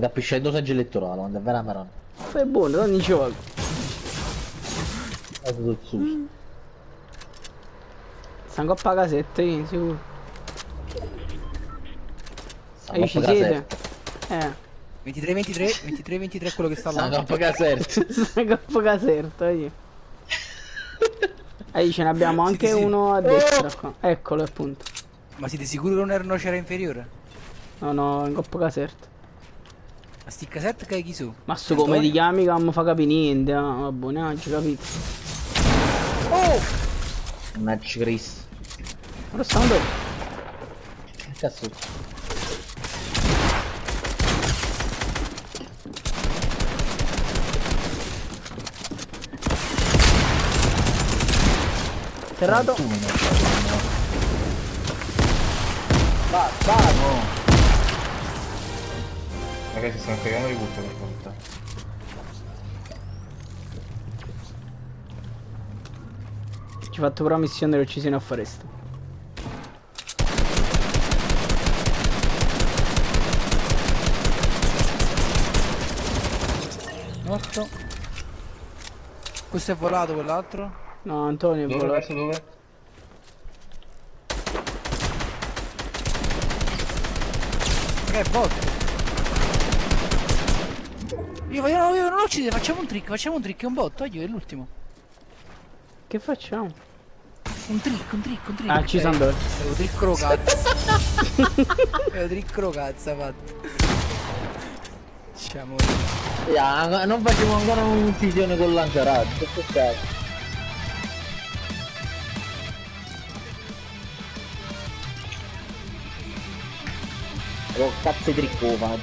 capisce 2 seggi elettorali, quando è vera maronna. Fai buono, non ci voglio. È tutto su. Sta in coppa casetta, io sicuro. Sta E io ci coppa siete? caserta. 23, 23, 23, 23 quello che sta Sta là. coppa caserta. Sta in coppa caserta, io. E ce ne abbiamo anche Sì, sì. uno a destra qua. Eccolo appunto. Ma siete sicuri che non era nocera inferiore? No, no, in coppa caserta. Ma sti cassette che chi su? Ma su come ti chiami che non mi fa capire niente, ah, vabbè, neanche capito. Mannaggia Cristo. Ora stiamo dove? Che cazzo? Terrato? Tu non lo sai, no. Ragazzi, stanno fregando di tutto per volta. Ci ho fatto però missione dell'uccisione a foresta. Morto. Questo è volato, quell'altro. No, Antonio è Dove? volato. Verso dove? Che è bot. Io non lo uccide, facciamo un trick, è un bot, toglio, è l'ultimo. Che facciamo? Un trick. Ah, ci sono due. È un trick lo cazzo. È un trick lo cazzo ha fatto. Diciamo. Non facciamo ancora un'uccisione con lanciarazzo, che cazzo. Cazzo di tricco, fa,